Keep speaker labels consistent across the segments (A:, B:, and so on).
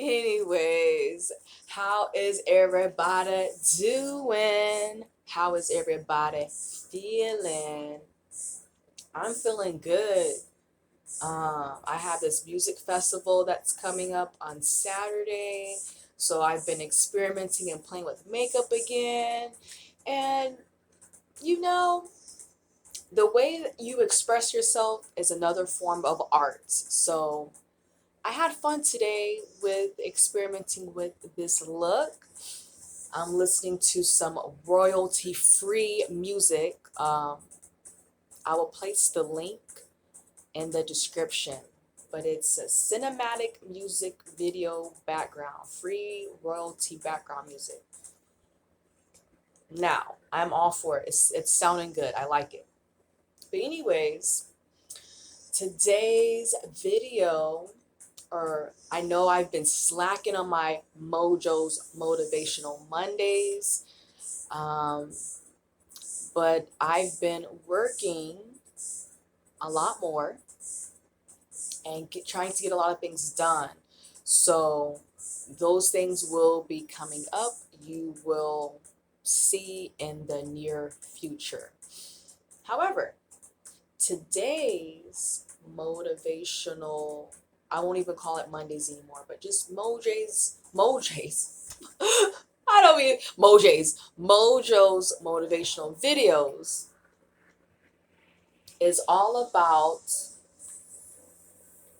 A: Anyways, how is everybody doing? How is everybody feeling? I'm feeling good. I have this music festival that's coming up on Saturday. So I've been experimenting and playing with makeup again. And you know, the way that you express yourself is another form of art. So I had fun today with experimenting with this look. I'm listening to some royalty free music. I will place the link in the description, but it's a cinematic music video background, free royalty background music. Now, I'm all for it. It's sounding good. I like it. But anyways, today's video, or I know I've been slacking on my Mojo's Motivational Mondays, um, but I've been working a lot more and trying to get a lot of things done. So those things will be coming up. You will see in the near future. However, today's motivational, I won't even call it Mondays anymore, but just Mojay's. I don't mean Mojo's motivational videos is all about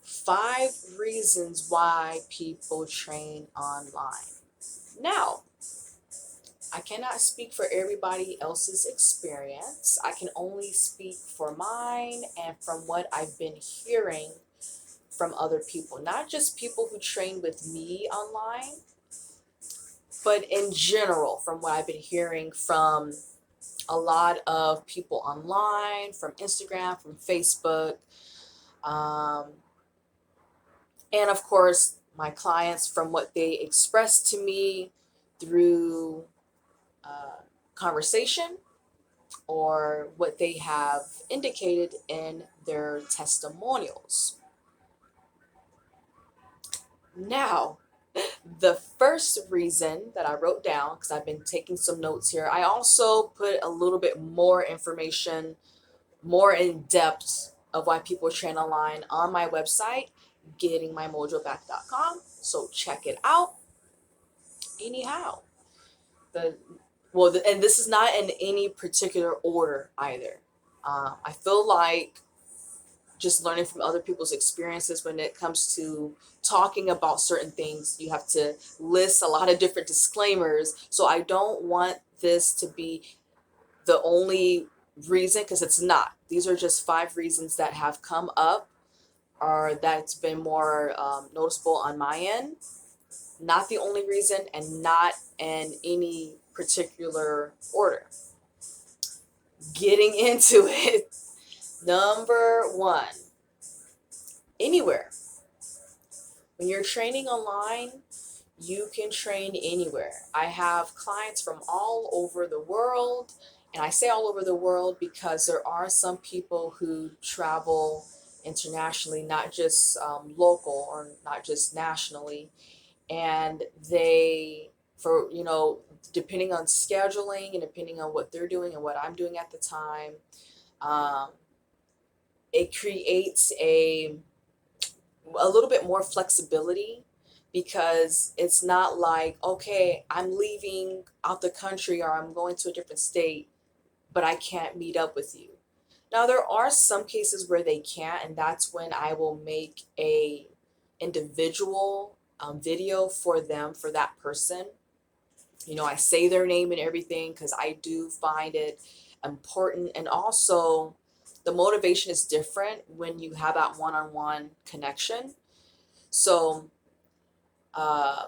A: 5 reasons why people train online. Now, I cannot speak for everybody else's experience. I can only speak for mine and from what I've been hearing from other people. Not just people who train with me online, but in general, from what I've been hearing from a lot of people online, from Instagram, from Facebook, um, and of course, my clients from what they express to me through conversation or what they have indicated in their testimonials. Now, the first reason that I wrote down, because I've been taking some notes here, I also put a little bit more information, more in depth of why people train online on my website, gettingmymojoback.com. So check it out. Anyhow, the and this is not in any particular order either. I feel like just learning from other people's experiences when it comes to talking about certain things, you have to list a lot of different disclaimers. So I don't want this to be the only reason, because it's not. These are just 5 reasons that have come up or that's been more noticeable on my end. Not the only reason and not in any particular order. Getting into it. Number 1, anywhere. When you're training online, you can train anywhere. I have clients from all over the world, and I say all over the world because there are some people who travel internationally, not just local or not just nationally, and they, for depending on scheduling and depending on what they're doing and what I'm doing at the time, um, it creates a little bit more flexibility, because it's not like, okay, I'm leaving out the country or I'm going to a different state, but I can't meet up with you. Now, there are some cases where they can't, and that's when I will make a individual video for them, for that person. I say their name and everything because I do find it important. And also, the motivation is different when you have that one-on-one connection. So uh,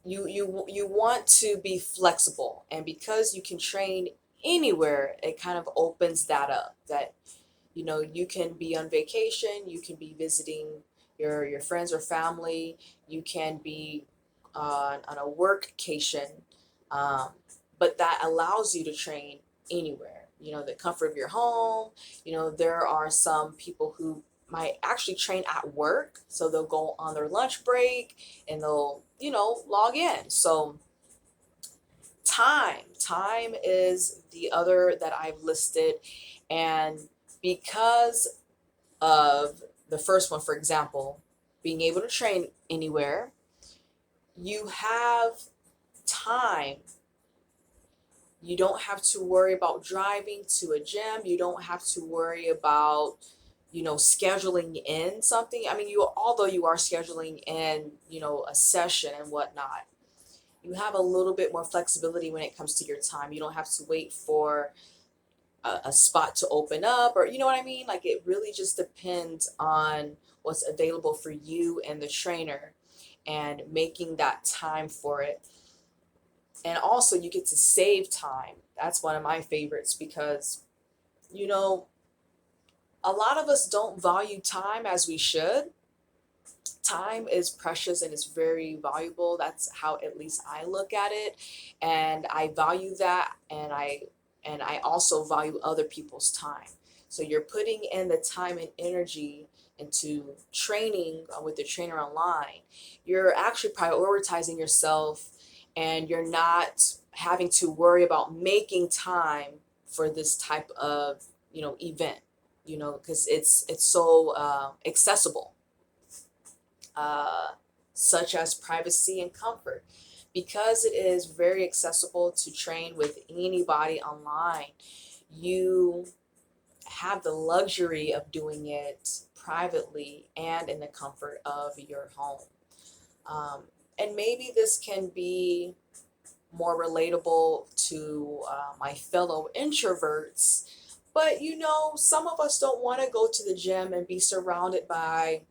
A: you want to be flexible, and because you can train anywhere, it kind of opens that up, that you can be on vacation, you can be visiting your friends or family, you can be on a workcation, um, but that allows you to train anywhere, the comfort of your home. There are some people who might actually train at work. So they'll go on their lunch break and they'll, log in. So time is the other that I've listed. And because of the first one, for example, being able to train anywhere, you have time. You don't have to worry about driving to a gym. You don't have to worry about, scheduling in something. I mean, although you are scheduling in, a session and whatnot, you have a little bit more flexibility when it comes to your time. You don't have to wait for a spot to open up, or you know what I mean? Like, it really just depends on what's available for you and the trainer and making that time for it. And also, you get to save time. That's one of my favorites because, you know, a lot of us don't value time as we should. Time is precious and it's very valuable. That's how at least I look at it. And I value that, and I also value other people's time. So you're putting in the time and energy into training with the trainer online. You're actually prioritizing yourself, and you're not having to worry about making time for this type of, event, because it's so accessible, uh, such as privacy and comfort. Because it is very accessible to train with anybody online, you have the luxury of doing it privately and in the comfort of your home. Um, and maybe this can be more relatable to my fellow introverts, but some of us don't want to go to the gym and be surrounded by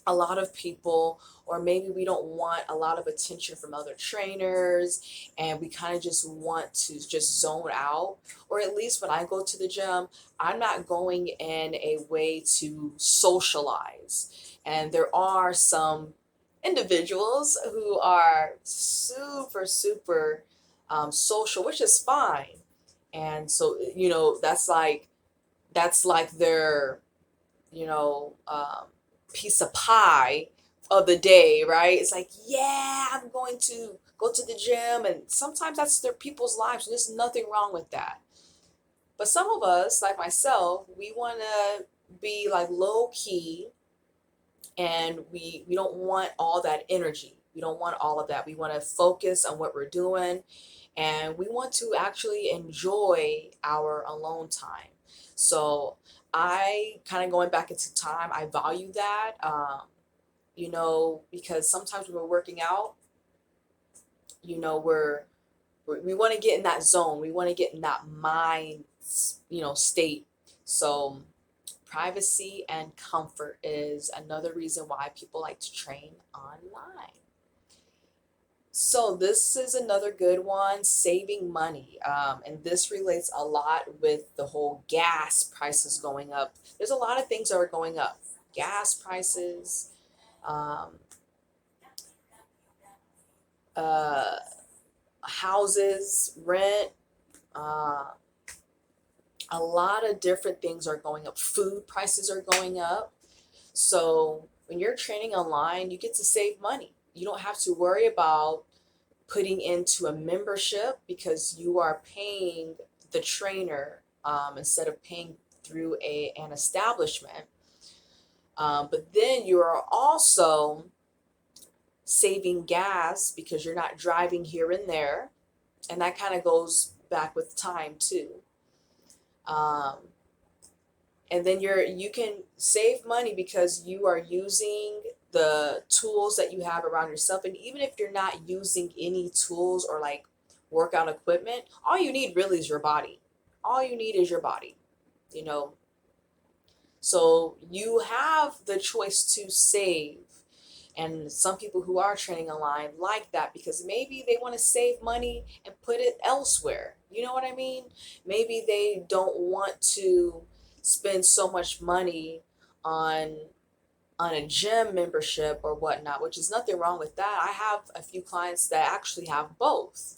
A: a lot of people, or maybe we don't want a lot of attention from other trainers, and we kind of just want to just zone out. Or at least when I go to the gym, I'm not going in a way to socialize. And there are some individuals who are super, super social, which is fine. And so, that's like their, you know, um, piece of pie of the day, right? It's like, yeah, I'm going to go to the gym, and sometimes that's their people's lives. There's nothing wrong with that. But some of us, like myself, we want to be like low key, and we don't want all that energy. We don't want all of that. We want to focus on what we're doing, and we want to actually enjoy our alone time. So I kind of going back into time, I value that, because sometimes when we're working out, we want to get in that zone. We want to get in that mind, state. So privacy and comfort is another reason why people like to train online. So this is another good one, saving money. And this relates a lot with the whole gas prices going up. There's a lot of things that are going up. Gas prices, um, uh, houses, rent, uh, a lot of different things are going up. Food prices are going up. So when you're training online, you get to save money. You don't have to worry about putting into a membership because you are paying the trainer, instead of paying through an establishment. But then you are also saving gas because you're not driving here and there. And that kind of goes back with time too. Um, and then you can save money because you are using the tools that you have around yourself. And even if you're not using any tools or like workout equipment, all you need really is your body. All you need is your body, you know. So you have the choice to save. And some people who are training online like that because maybe they want to save money and put it elsewhere. You know what I mean? Maybe they don't want to spend so much money on a gym membership or whatnot, which is nothing wrong with that. I have a few clients that actually have both.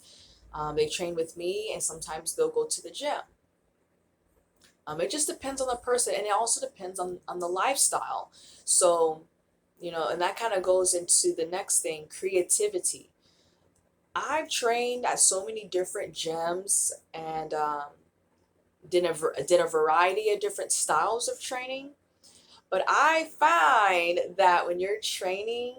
A: They train with me, and sometimes they'll go to the gym. It just depends on the person, and it also depends on the lifestyle. So, and that kind of goes into the next thing, creativity. I've trained at so many different gyms and did a variety of different styles of training. But I find that when you're training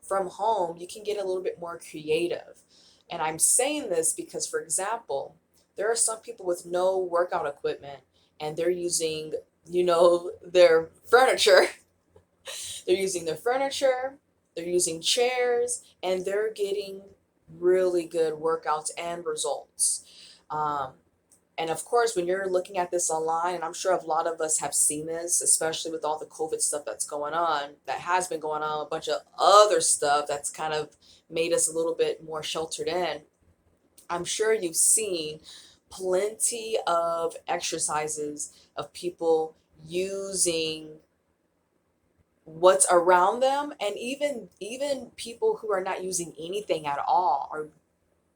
A: from home, you can get a little bit more creative. And I'm saying this because, for example, there are some people with no workout equipment and they're using, their furniture. They're using their furniture, they're using chairs, and they're getting really good workouts and results. Um, and of course, when you're looking at this online, and I'm sure a lot of us have seen this, especially with all the COVID stuff that's going on, that has been going on, a bunch of other stuff that's kind of made us a little bit more sheltered in. I'm sure you've seen plenty of exercises of people using what's around them, and even people who are not using anything at all are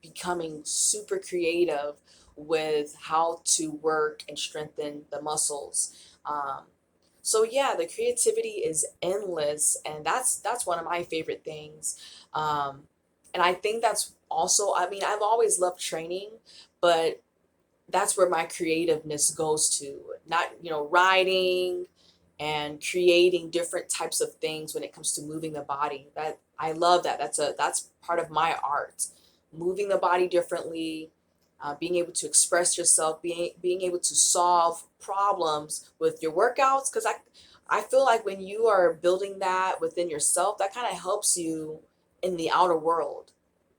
A: becoming super creative with how to work and strengthen the muscles. So yeah, the creativity is endless, and that's one of my favorite things. Um, and I think that's also, I mean, I've always loved training, but that's where my creativeness goes to. Not, writing and creating different types of things when it comes to moving the body. That I love that. That's part of my art. Moving the body differently, being able to express yourself, being able to solve problems with your workouts. Because I feel like when you are building that within yourself, that kind of helps you in the outer world.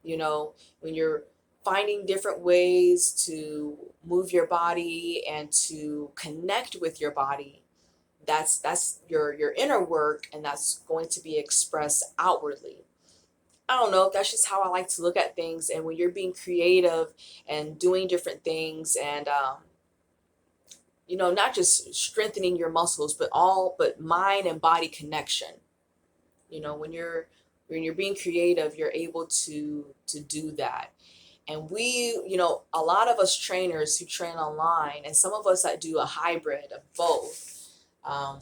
A: When you're finding different ways to move your body and to connect with your body, that's your inner work, and that's going to be expressed outwardly. I don't know, that's just how I like to look at things. And when you're being creative and doing different things, and not just strengthening your muscles, but mind and body connection. When you're being creative, you're able to do that. And a lot of us trainers who train online, and some of us that do a hybrid of both, um,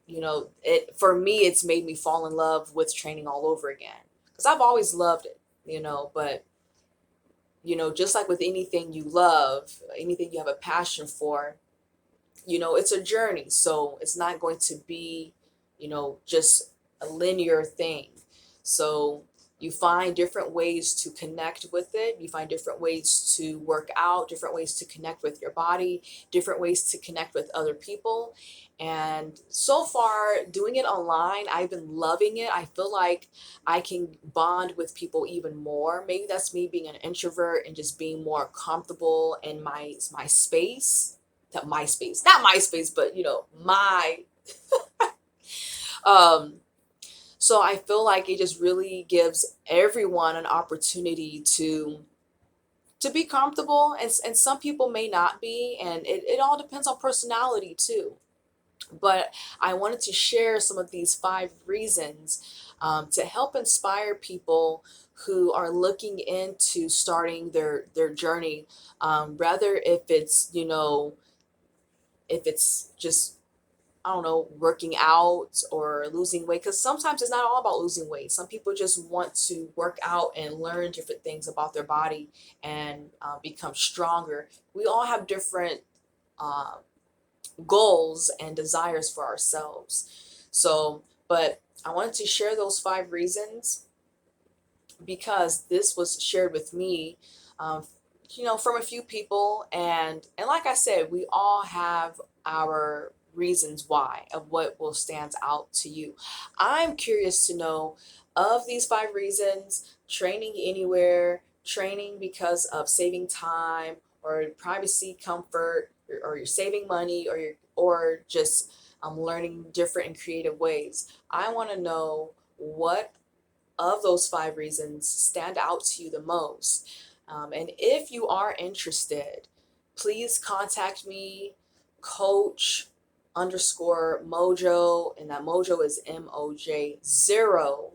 A: it for me, it's made me fall in love with training all over again, because I've always loved it. But just like with anything you love, anything you have a passion for, it's a journey. So it's not going to be, just a linear thing. So you find different ways to connect with it. You find different ways to work out, different ways to connect with your body, different ways to connect with other people. And so far, doing it online, I've been loving it. I feel like I can bond with people even more. Maybe that's me being an introvert and just being more comfortable in my space. My space, not MySpace, but my um so I feel like it just really gives everyone an opportunity to be comfortable, and some people may not be, and it all depends on personality too. But I wanted to share some of these 5 reasons to help inspire people who are looking into starting their journey, rather if it's just, I don't know, working out or losing weight. Because sometimes it's not all about losing weight. Some people just want to work out and learn different things about their body and become stronger. We all have different uh, goals and desires for ourselves. So, but I wanted to share those 5 reasons because this was shared with me, um, from a few people, and like I said, we all have our reasons why of what will stand out to you. I'm curious to know, of these 5 reasons: training anywhere, training because of saving time or privacy, comfort, or you're saving money, or just learning different and creative ways. I want to know what of those 5 reasons stand out to you the most. And if you are interested, please contact me, coach underscore mojo, and that mojo is MOJ0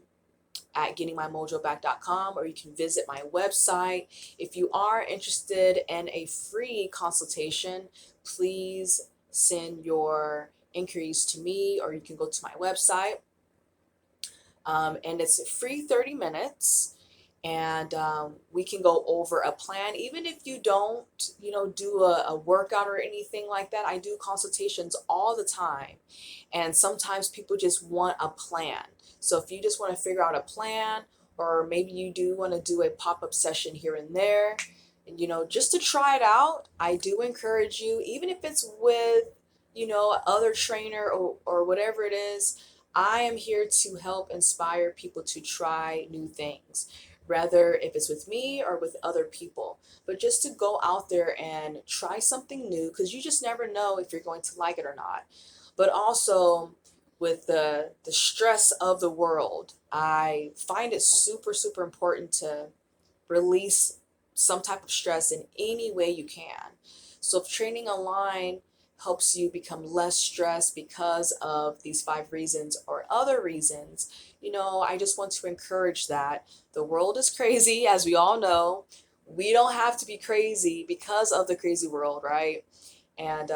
A: at gettingmymojoback.com, or you can visit my website. If you are interested in a free consultation, please send your inquiries to me, or you can go to my website. And it's free 30 minutes. And we can go over a plan. Even if you don't, do a workout or anything like that, I do consultations all the time. And sometimes people just want a plan. So if you just want to figure out a plan, or maybe you do want to do a pop-up session here and there, and just to try it out, I do encourage you, even if it's with, other trainer, or whatever it is. I am here to help inspire people to try new things, whether if it's with me or with other people. But just to go out there and try something new, because you just never know if you're going to like it or not. But also, with the stress of the world, I find it super, super important to release some type of stress in any way you can. So if training online helps you become less stressed because of these 5 reasons or other reasons, I just want to encourage that. The world is crazy, as we all know. We don't have to be crazy because of the crazy world, right? And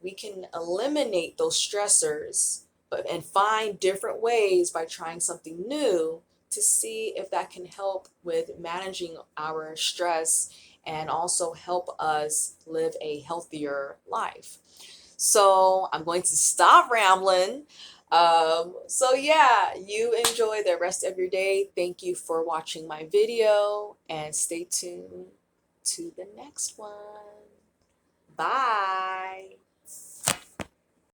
A: we can eliminate those stressors, and find different ways by trying something new to see if that can help with managing our stress and also help us live a healthier life. So I'm going to stop rambling. So yeah, you enjoy the rest of your day. Thank you for watching my video, and stay tuned to the next one. Bye.